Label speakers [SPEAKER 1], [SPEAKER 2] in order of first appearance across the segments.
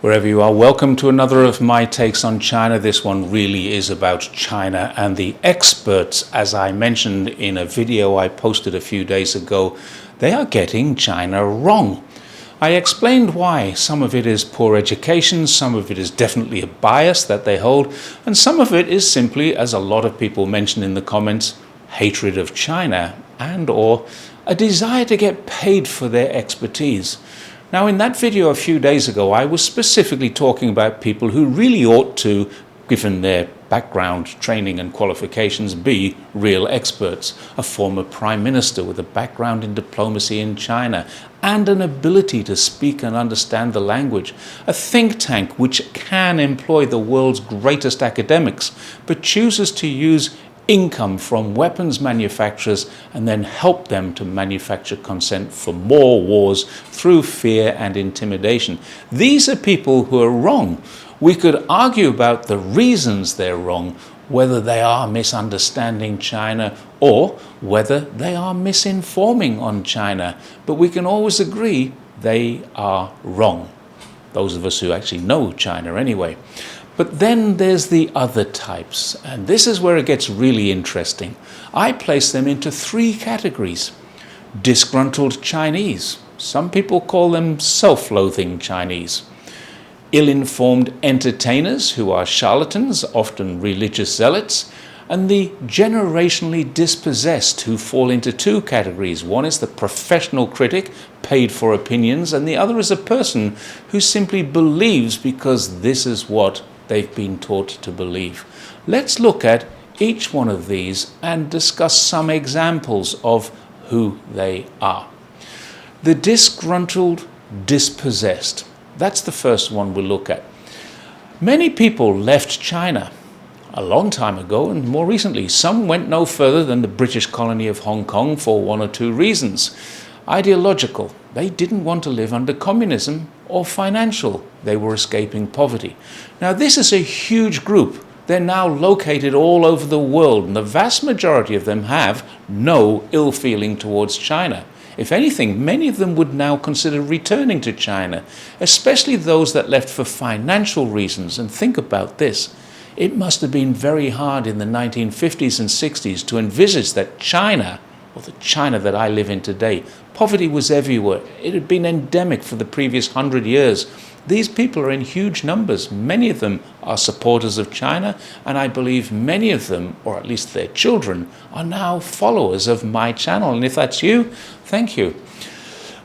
[SPEAKER 1] Wherever you are, welcome to another of my takes on China. This one really is about China and the experts. As I mentioned in a video I posted a few days ago, they are getting China wrong. I explained why. Some of it is poor education, some of it is definitely a bias that they hold, and some of it is simply, as a lot of people mentioned in the comments, hatred of China and/or a desire to get paid for their expertise. Now, in that video a few days ago, I was specifically talking about people who really ought to, given their background, training and qualifications, be real experts. A former prime minister with a background in diplomacy in China and an ability to speak and understand the language. A think tank which can employ the world's greatest academics, but chooses to use income from weapons manufacturers and then help them to manufacture consent for more wars through fear and intimidation. These are people who are wrong. We could argue about the reasons they're wrong, whether they are misunderstanding China or whether they are misinforming on China, but we can always agree they are wrong. Those of us who actually know China anyway. But then there's the other types, and this is where it gets really interesting. I place them into three categories. Disgruntled Chinese. Some people call them self-loathing Chinese. Ill-informed entertainers who are charlatans, often religious zealots, and the generationally dispossessed who fall into two categories. One is the professional critic, paid for opinions, and the other is a person who simply believes because this is what they've been taught to believe. Let's look at each one of these and discuss some examples of who they are. The disgruntled dispossessed. That's the first one we'll look at. Many people left China a long time ago, and more recently. Some went no further than the British colony of Hong Kong for one or two reasons. Ideological. They didn't want to live under communism, or financial. They were escaping poverty. Now, this is a huge group. They're now located all over the world, and the vast majority of them have no ill feeling towards China. If anything, many of them would now consider returning to China, especially those that left for financial reasons. And think about this. It must have been very hard in the 1950s and 60s to envisage that China, or the China that I live in today, poverty was everywhere. It had been endemic for the previous 100 years. These people are in huge numbers. Many of them are supporters of China, and I believe many of them, or at least their children, are now followers of my channel. And if that's you, thank you.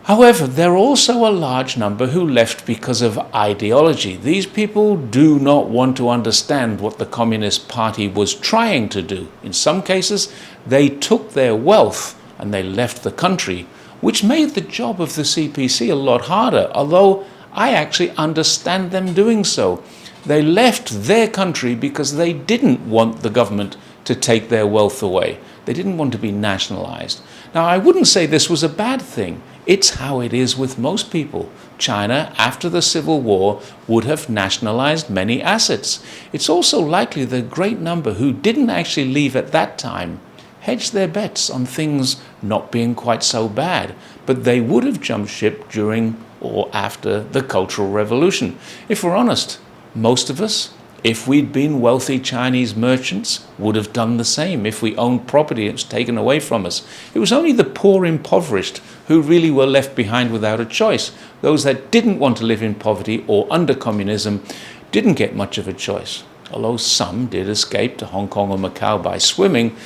[SPEAKER 1] However, there are also a large number who left because of ideology. These people do not want to understand what the Communist Party was trying to do. In some cases, they took their wealth and they left the country, which made the job of the CPC a lot harder, although I actually understand them doing so. They left their country because they didn't want the government to take their wealth away. They didn't want to be nationalized. Now, I wouldn't say this was a bad thing. It's how it is with most people. China, after the Civil War, would have nationalized many assets. It's also likely that a great number who didn't actually leave at that time hedged their bets on things not being quite so bad, but they would have jumped ship during or after the Cultural Revolution. If we're honest, most of us, if we'd been wealthy Chinese merchants, would have done the same if we owned property that was taken away from us. It was only the poor impoverished who really were left behind without a choice. Those that didn't want to live in poverty or under communism didn't get much of a choice. Although some did escape to Hong Kong or Macau by swimming,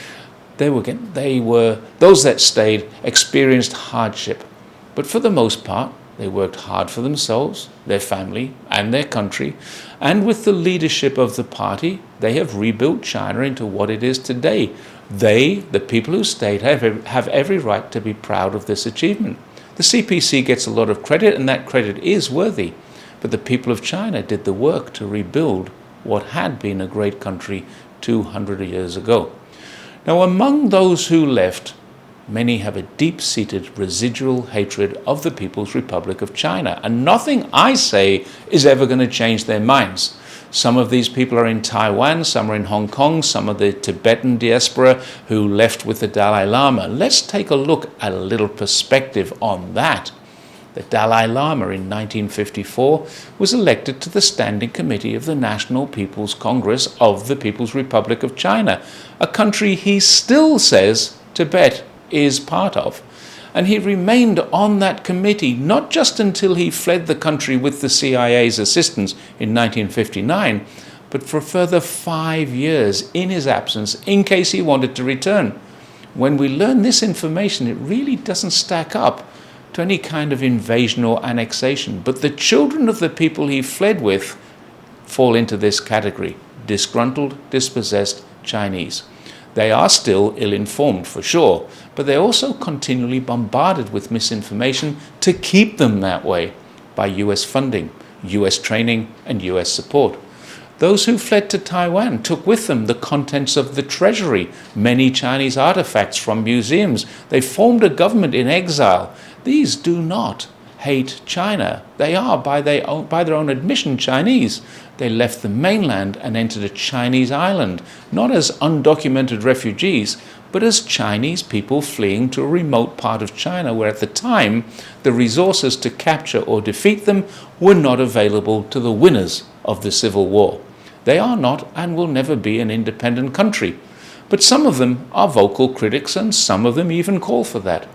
[SPEAKER 1] those that stayed experienced hardship. But for the most part, they worked hard for themselves, their family, and their country. And with the leadership of the party, they have rebuilt China into what it is today. They, the people who stayed, have every right to be proud of this achievement. The CPC gets a lot of credit, and that credit is worthy. But the people of China did the work to rebuild what had been a great country 200 years ago. Now, among those who left, many have a deep-seated residual hatred of the People's Republic of China, and nothing I say is ever going to change their minds. Some of these people are in Taiwan, some are in Hong Kong, some are the Tibetan diaspora who left with the Dalai Lama. Let's take a look at a little perspective on that. The Dalai Lama in 1954 was elected to the Standing Committee of the National People's Congress of the People's Republic of China, a country he still says Tibet is part of. And he remained on that committee not just until he fled the country with the CIA's assistance in 1959, but for a further 5 years in his absence in case he wanted to return. When we learn this information, it really doesn't stack up to any kind of invasion or annexation. But the children of the people he fled with fall into this category: disgruntled, dispossessed Chinese. They are still ill-informed, for sure, but they're also continually bombarded with misinformation to keep them that way by US funding, US training, and US support. Those who fled to Taiwan took with them the contents of the treasury, many Chinese artifacts from museums. They formed a government in exile. These do not hate China. They are, by their own admission, Chinese. They left the mainland and entered a Chinese island, not as undocumented refugees, but as Chinese people fleeing to a remote part of China where at the time the resources to capture or defeat them were not available to the winners of the Civil War. They are not and will never be an independent country, but some of them are vocal critics and some of them even call for that.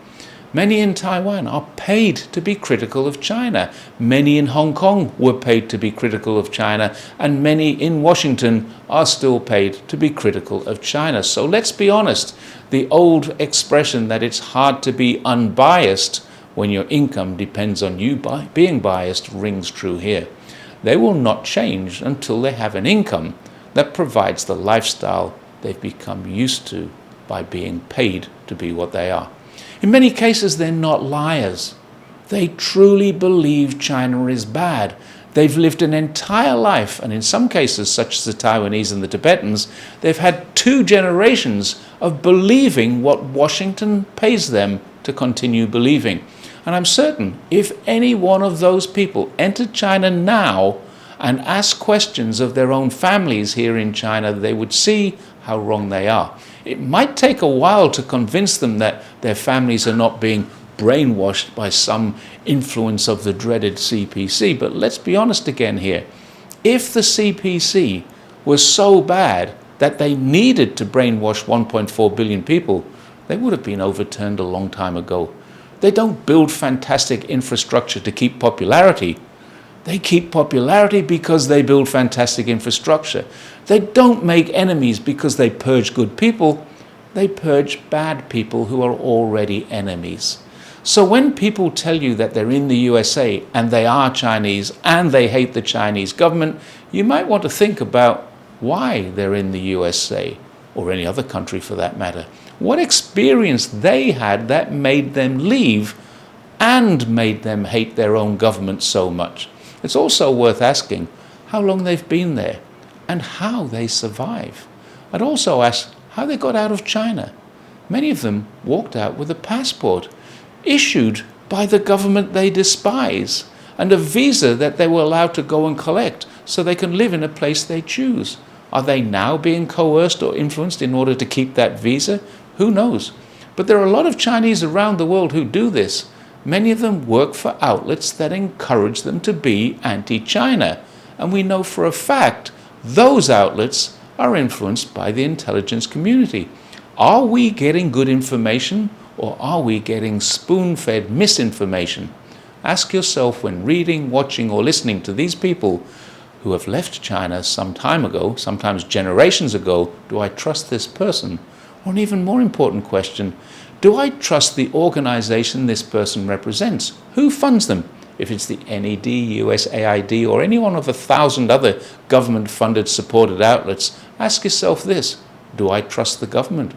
[SPEAKER 1] Many in Taiwan are paid to be critical of China. Many in Hong Kong were paid to be critical of China, and many in Washington are still paid to be critical of China. So let's be honest, the old expression that it's hard to be unbiased when your income depends on you being biased rings true here. They will not change until they have an income that provides the lifestyle they've become used to by being paid to be what they are. In many cases, they're not liars. They truly believe China is bad. They've lived an entire life, and in some cases, such as the Taiwanese and the Tibetans, they've had 2 generations of believing what Washington pays them to continue believing. And I'm certain if any one of those people entered China now and asked questions of their own families here in China, they would see how wrong they are. It might take a while to convince them that their families are not being brainwashed by some influence of the dreaded CPC, but let's be honest again here. If the CPC was so bad that they needed to brainwash 1.4 billion people, they would have been overturned a long time ago. They don't build fantastic infrastructure to keep popularity. They keep popularity because they build fantastic infrastructure. They don't make enemies because they purge good people. They purge bad people who are already enemies. So when people tell you that they're in the USA and they are Chinese and they hate the Chinese government, you might want to think about why they're in the USA, or any other country for that matter. What experience they had that made them leave and made them hate their own government so much. It's also worth asking how long they've been there and how they survive. I'd also ask how they got out of China. Many of them walked out with a passport issued by the government they despise and a visa that they were allowed to go and collect so they can live in a place they choose. Are they now being coerced or influenced in order to keep that visa? Who knows? But there are a lot of Chinese around the world who do this. Many of them work for outlets that encourage them to be anti-China. And we know for a fact those outlets are influenced by the intelligence community. Are we getting good information, or are we getting spoon-fed misinformation? Ask yourself when reading, watching, or listening to these people who have left China some time ago, sometimes generations ago, do I trust this person? Or an even more important question, do I trust the organization this person represents? Who funds them? If it's the NED, USAID, or any one of 1,000 other government-funded supported outlets, ask yourself this, do I trust the government?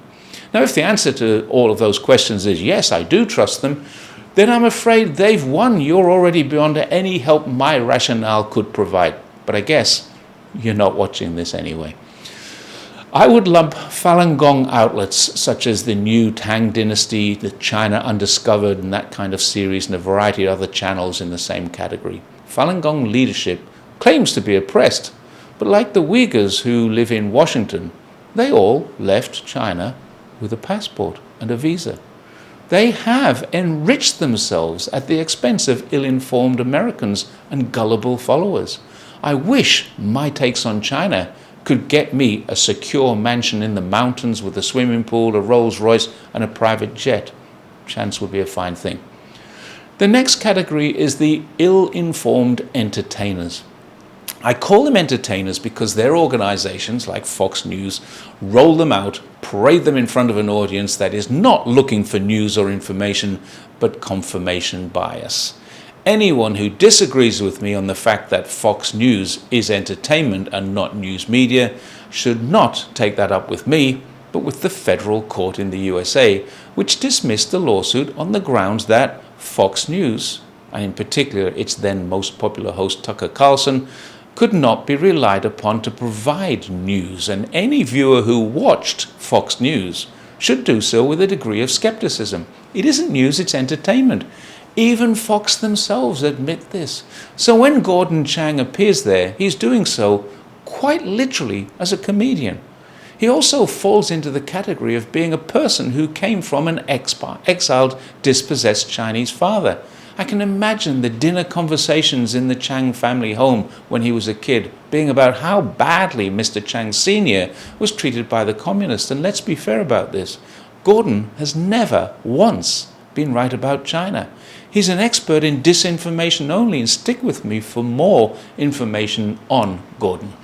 [SPEAKER 1] Now, if the answer to all of those questions is yes, I do trust them, then I'm afraid they've won. You're already beyond any help my rationale could provide. But I guess you're not watching this anyway. I would lump Falun Gong outlets such as the New Tang Dynasty, the China Undiscovered, and that kind of series, and a variety of other channels in the same category. Falun Gong leadership claims to be oppressed, but like the Uyghurs who live in Washington, they all left China with a passport and a visa. They have enriched themselves at the expense of ill-informed Americans and gullible followers. I wish my takes on China could get me a secure mansion in the mountains with a swimming pool, a Rolls Royce and a private jet. Chance would be a fine thing. The next category is the ill-informed entertainers. I call them entertainers because their organizations, like Fox News, roll them out, parade them in front of an audience that is not looking for news or information, but confirmation bias. Anyone who disagrees with me on the fact that Fox News is entertainment and not news media should not take that up with me, but with the federal court in the USA, which dismissed the lawsuit on the grounds that Fox News, and in particular its then most popular host Tucker Carlson, could not be relied upon to provide news, and any viewer who watched Fox News should do so with a degree of skepticism. It isn't news, it's entertainment. Even Fox themselves admit this. So when Gordon Chang appears there, he's doing so quite literally as a comedian. He also falls into the category of being a person who came from an exiled, dispossessed Chinese father. I can imagine the dinner conversations in the Chang family home when he was a kid being about how badly Mr. Chang Sr. was treated by the communists. And let's be fair about this. Gordon has never once been right about China. He's an expert in disinformation only, and stick with me for more information on Gordon.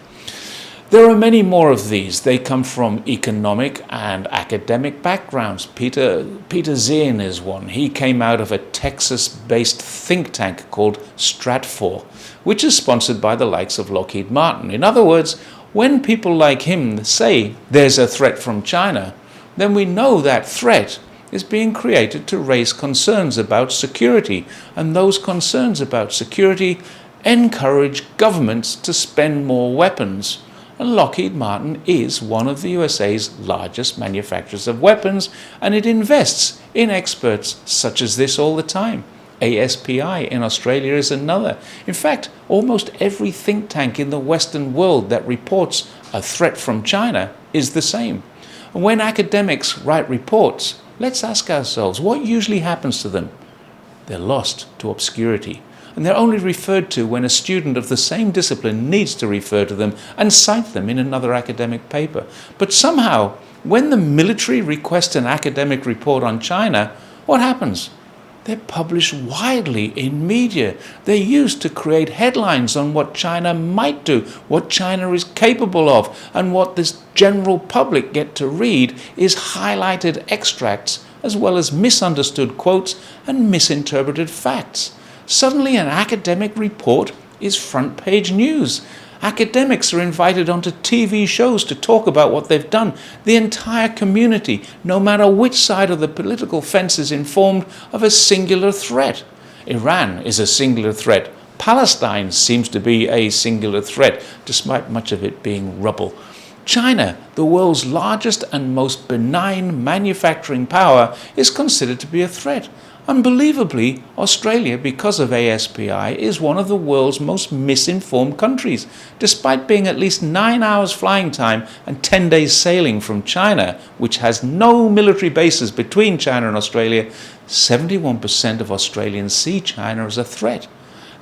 [SPEAKER 1] There are many more of these. They come from economic and academic backgrounds. Peter Zien is one. He came out of a Texas-based think tank called Stratfor, which is sponsored by the likes of Lockheed Martin. In other words, when people like him say there's a threat from China, then we know that threat is being created to raise concerns about security, and those concerns about security encourage governments to spend more weapons. And Lockheed Martin is one of the USA's largest manufacturers of weapons, and it invests in experts such as this all the time. ASPI in Australia is another. In fact, almost every think tank in the Western world that reports a threat from China is the same. And when academics write reports, let's ask ourselves, what usually happens to them? They're lost to obscurity. And they're only referred to when a student of the same discipline needs to refer to them and cite them in another academic paper. But somehow, when the military requests an academic report on China, what happens? They're published widely in media. They're used to create headlines on what China might do, what China is capable of, and what this general public get to read is highlighted extracts as well as misunderstood quotes and misinterpreted facts. Suddenly an academic report is front page news. Academics are invited onto TV shows to talk about what they've done. The entire community, no matter which side of the political fence, is informed of a singular threat. Iran is a singular threat. Palestine seems to be a singular threat, despite much of it being rubble. China, the world's largest and most benign manufacturing power, is considered to be a threat. Unbelievably, Australia, because of ASPI, is one of the world's most misinformed countries. Despite being at least 9 hours flying time and 10 days sailing from China, which has no military bases between China and Australia, 71% of Australians see China as a threat.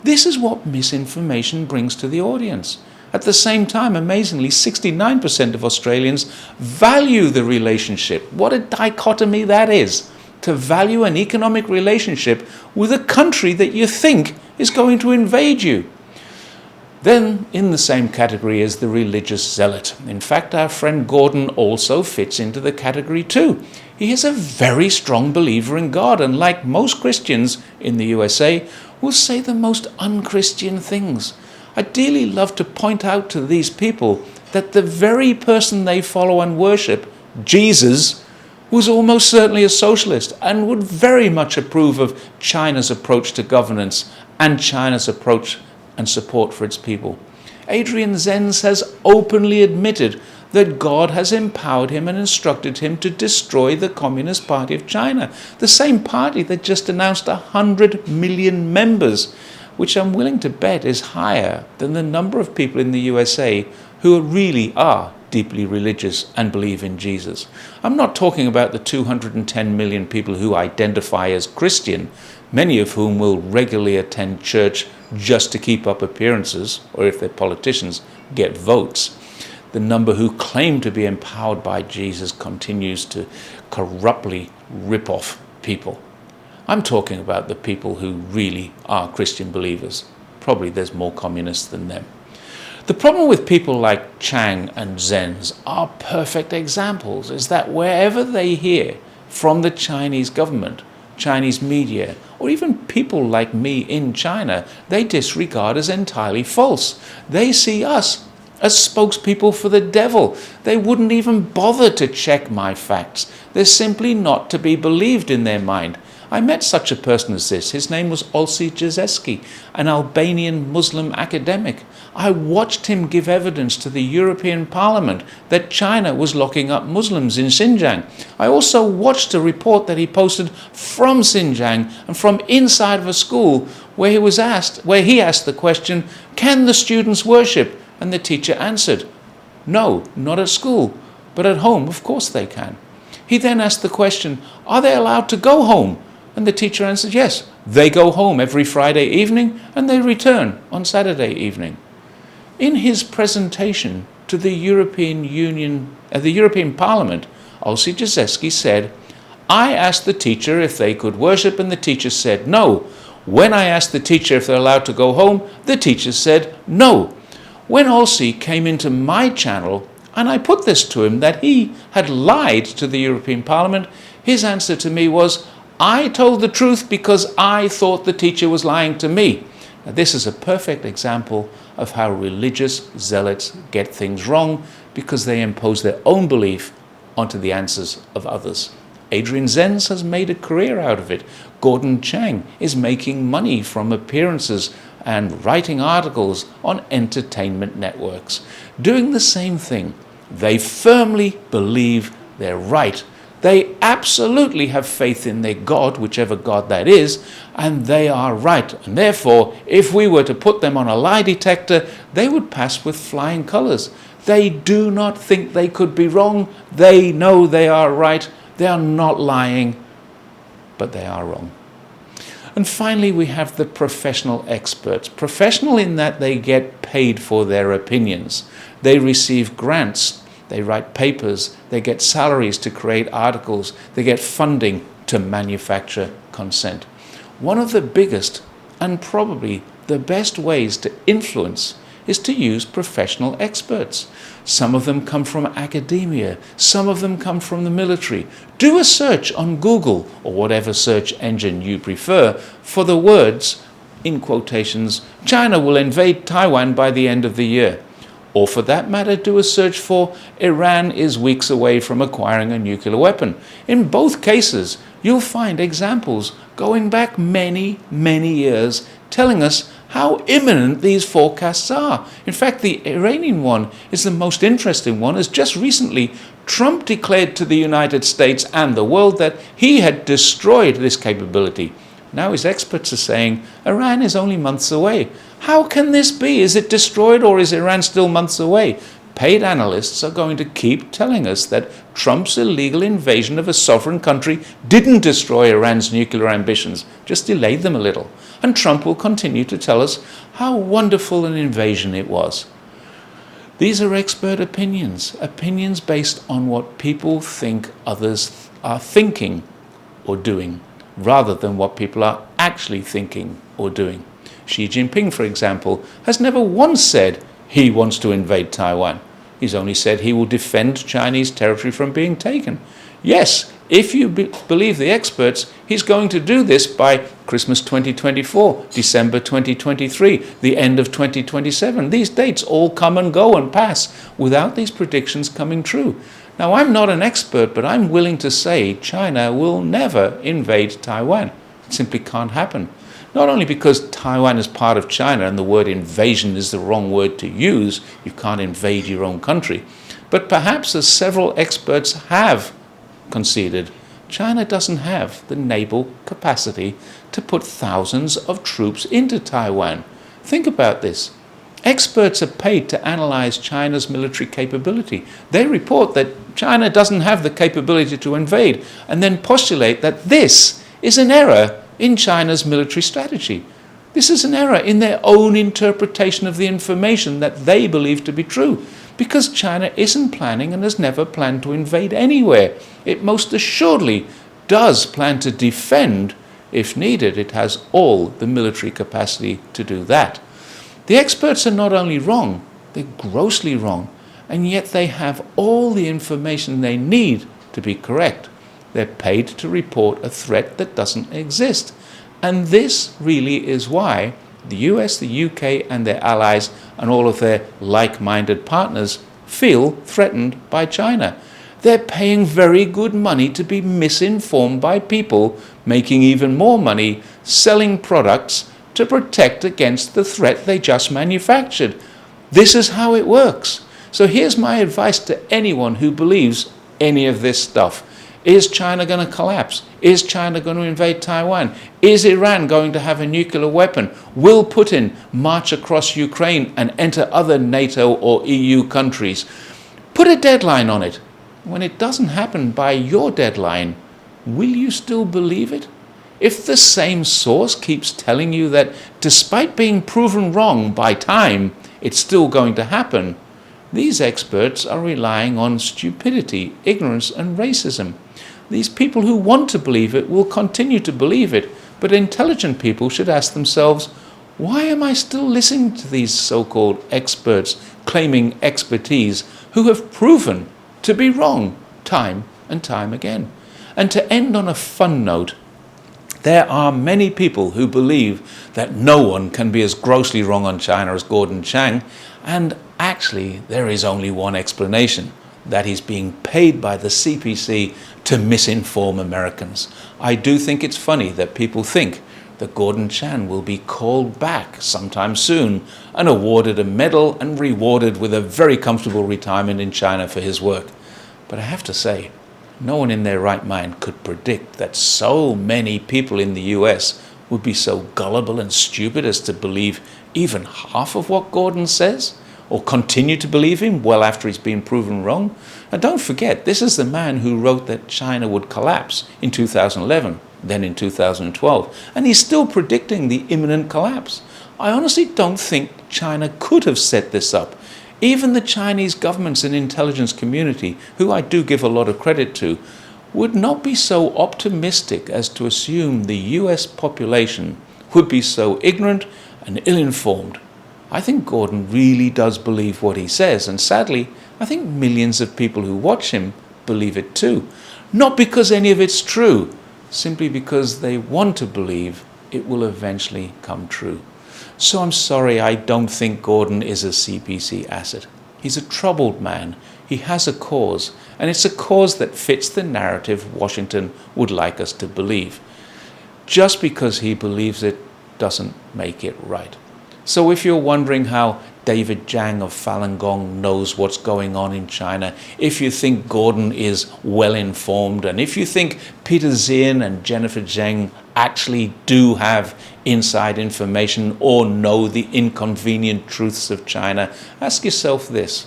[SPEAKER 1] This is what misinformation brings to the audience. At the same time, amazingly, 69% of Australians value the relationship. What a dichotomy that is. To value an economic relationship with a country that you think is going to invade you. Then, in the same category is the religious zealot. In fact, our friend Gordon also fits into the category too. He is a very strong believer in God, and like most Christians in the USA, will say the most unchristian things. I'd dearly love to point out to these people that the very person they follow and worship, Jesus, was almost certainly a socialist and would very much approve of China's approach to governance and China's approach and support for its people. Adrian Zenz has openly admitted that God has empowered him and instructed him to destroy the Communist Party of China, the same party that just announced 100 million members, which I'm willing to bet is higher than the number of people in the USA who really are deeply religious and believe in Jesus. I'm not talking about the 210 million people who identify as Christian, many of whom will regularly attend church just to keep up appearances, or if they're politicians, get votes. The number who claim to be empowered by Jesus continues to corruptly rip off people. I'm talking about the people who really are Christian believers. Probably there's more communists than them. The problem with people like Chang and Zens are perfect examples is that wherever they hear from the Chinese government, Chinese media, or even people like me in China, they disregard as entirely false. They see us as spokespeople for the devil. They wouldn't even bother to check my facts. They're simply not to be believed in their mind. I met such a person as this. His name was Olsi Jazeski, an Albanian Muslim academic. I watched him give evidence to the European Parliament that China was locking up Muslims in Xinjiang. I also watched a report that he posted from Xinjiang and from inside of a school where he asked the question, "Can the students worship?" And the teacher answered, "No, not at school, but at home, of course they can." He then asked the question, "Are they allowed to go home?" And the teacher answered, "Yes, they go home every Friday evening and they return on Saturday evening." In his presentation to the European Parliament, Olsi Jazeski said, "I asked the teacher if they could worship and the teacher said no. When I asked the teacher if they're allowed to go home, the teacher said no." When Olsi came into my channel and I put this to him that he had lied to the European Parliament, his answer to me was, "I told the truth because I thought the teacher was lying to me." Now, this is a perfect example of how religious zealots get things wrong because they impose their own belief onto the answers of others. Adrian Zenz has made a career out of it. Gordon Chang is making money from appearances and writing articles on entertainment networks. Doing the same thing, they firmly believe they're right. They absolutely have faith in their God, whichever God that is, and they are right. And therefore, if we were to put them on a lie detector, they would pass with flying colors. They do not think they could be wrong. They know they are right. They are not lying, but they are wrong. And finally, we have the professional experts. Professional in that they get paid for their opinions. They receive grants. They write papers, they get salaries to create articles, they get funding to manufacture consent. One of the biggest and probably the best ways to influence is to use professional experts. Some of them come from academia, some of them come from the military. Do a search on Google or whatever search engine you prefer for the words, in quotations, "China will invade Taiwan by the end of the year." Or for that matter, do a search for "Iran is weeks away from acquiring a nuclear weapon." In both cases, you'll find examples going back many, many years telling us how imminent these forecasts are. In fact, the Iranian one is the most interesting one, as just recently Trump declared to the United States and the world that he had destroyed this capability. Now his experts are saying Iran is only months away. How can this be? Is it destroyed or is Iran still months away? Paid analysts are going to keep telling us that Trump's illegal invasion of a sovereign country didn't destroy Iran's nuclear ambitions, just delayed them a little. And Trump will continue to tell us how wonderful an invasion it was. These are expert opinions, opinions based on what people think others are thinking or doing, rather than what people are actually thinking or doing. Xi Jinping, for example, has never once said he wants to invade Taiwan. He's only said he will defend Chinese territory from being taken. Yes, if you believe the experts, he's going to do this by Christmas 2024, December 2023, the end of 2027. These dates all come and go and pass without these predictions coming true. Now, I'm not an expert, but I'm willing to say China will never invade Taiwan. It simply can't happen. Not only because Taiwan is part of China and the word invasion is the wrong word to use, you can't invade your own country, but perhaps, as several experts have conceded, China doesn't have the naval capacity to put thousands of troops into Taiwan. Think about this. Experts are paid to analyze China's military capability. They report that China doesn't have the capability to invade, and then postulate that this is an error in China's military strategy. This is an error in their own interpretation of the information that they believe to be true, because China isn't planning and has never planned to invade anywhere. It most assuredly does plan to defend if needed. It has all the military capacity to do that. The experts are not only wrong, they're grossly wrong, and yet they have all the information they need to be correct. They're paid to report a threat that doesn't exist. And this really is why the US, the UK, and their allies, and all of their like-minded partners feel threatened by China. They're paying very good money to be misinformed by people making even more money selling products to protect against the threat they just manufactured. This is how it works. So here's my advice to anyone who believes any of this stuff. Is China going to collapse? Is China going to invade Taiwan? Is Iran going to have a nuclear weapon? Will Putin march across Ukraine and enter other NATO or EU countries? Put a deadline on it. When it doesn't happen by your deadline, will you still believe it? If the same source keeps telling you that despite being proven wrong by time, it's still going to happen, these experts are relying on stupidity, ignorance, and racism. These people who want to believe it will continue to believe it, but intelligent people should ask themselves, why am I still listening to these so-called experts claiming expertise who have proven to be wrong time and time again? And to end on a fun note, there are many people who believe that no one can be as grossly wrong on China as Gordon Chang, and actually there is only one explanation, that he's being paid by the CPC to misinform Americans. I do think it's funny that people think that Gordon Chang will be called back sometime soon and awarded a medal and rewarded with a very comfortable retirement in China for his work. But I have to say, no one in their right mind could predict that so many people in the US would be so gullible and stupid as to believe even half of what Gordon says, or continue to believe him well after he's been proven wrong. And don't forget, this is the man who wrote that China would collapse in 2011, then in 2012, and he's still predicting the imminent collapse. I honestly don't think China could have set this up. Even the Chinese governments and intelligence community, who I do give a lot of credit to, would not be so optimistic as to assume the US population would be so ignorant and ill-informed. I think Gordon really does believe what he says, and sadly, I think millions of people who watch him believe it too. Not because any of it's true, simply because they want to believe it will eventually come true. So I'm sorry, I don't think Gordon is a CPC asset. He's a troubled man. He has a cause, and it's a cause that fits the narrative Washington would like us to believe. Just because he believes it doesn't make it right. So if you're wondering how David Zhang of Falun Gong knows what's going on in China, if you think Gordon is well informed, and if you think Peter Zien and Jennifer Zheng actually do have inside information or know the inconvenient truths of China, ask yourself this: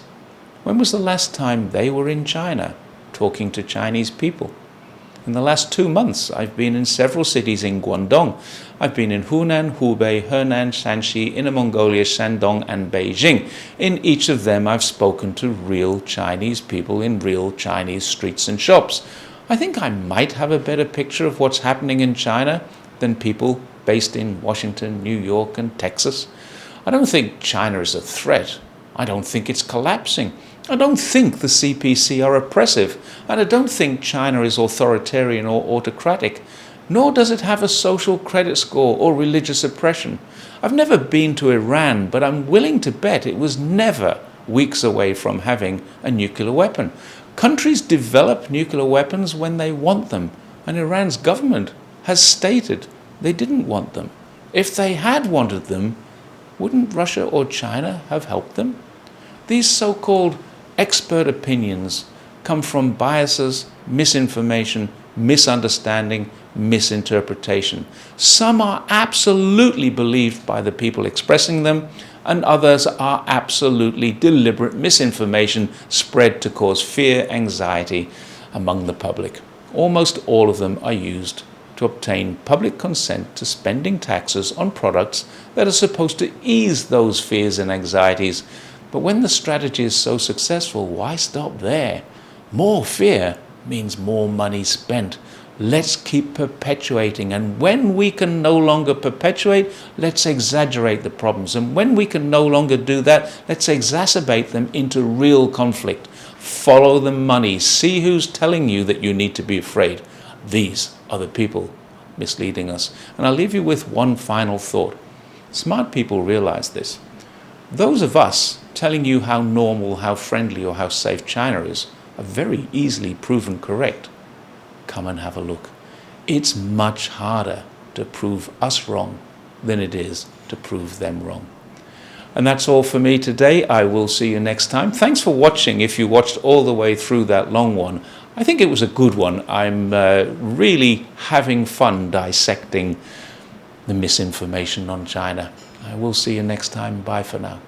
[SPEAKER 1] when was the last time they were in China talking to Chinese people? In the last 2 months, I've been in several cities in Guangdong. I've been in Hunan, Hubei, Henan, Shanxi, Inner Mongolia, Shandong, and Beijing. In each of them, I've spoken to real Chinese people in real Chinese streets and shops. I think I might have a better picture of what's happening in China than people based in Washington, New York, and Texas. I don't think China is a threat. I don't think it's collapsing. I don't think the CPC are oppressive, and I don't think China is authoritarian or autocratic, nor does it have a social credit score or religious oppression. I've never been to Iran, but I'm willing to bet it was never weeks away from having a nuclear weapon. Countries develop nuclear weapons when they want them, and Iran's government has stated they didn't want them. If they had wanted them, wouldn't Russia or China have helped them? These so-called expert opinions come from biases, misinformation, misunderstanding, misinterpretation. Some are absolutely believed by the people expressing them, and others are absolutely deliberate misinformation spread to cause fear, anxiety among the public. Almost all of them are used to obtain public consent to spending taxes on products that are supposed to ease those fears and anxieties. But when the strategy is so successful, why stop there? More fear means more money spent. Let's keep perpetuating, and when we can no longer perpetuate, let's exaggerate the problems, and when we can no longer do that, let's exacerbate them into real conflict. Follow the money. See who's telling you that you need to be afraid. These are the people misleading us. And I'll leave you with one final thought. Smart people realize this. Those of us telling you how normal, how friendly, or how safe China is are very easily proven correct. Come and have a look. It's much harder to prove us wrong than it is to prove them wrong. And that's all for me today. I will see you next time. Thanks for watching if you watched all the way through that long one. I think it was a good one. I'm really having fun dissecting the misinformation on China. I will see you next time. Bye for now.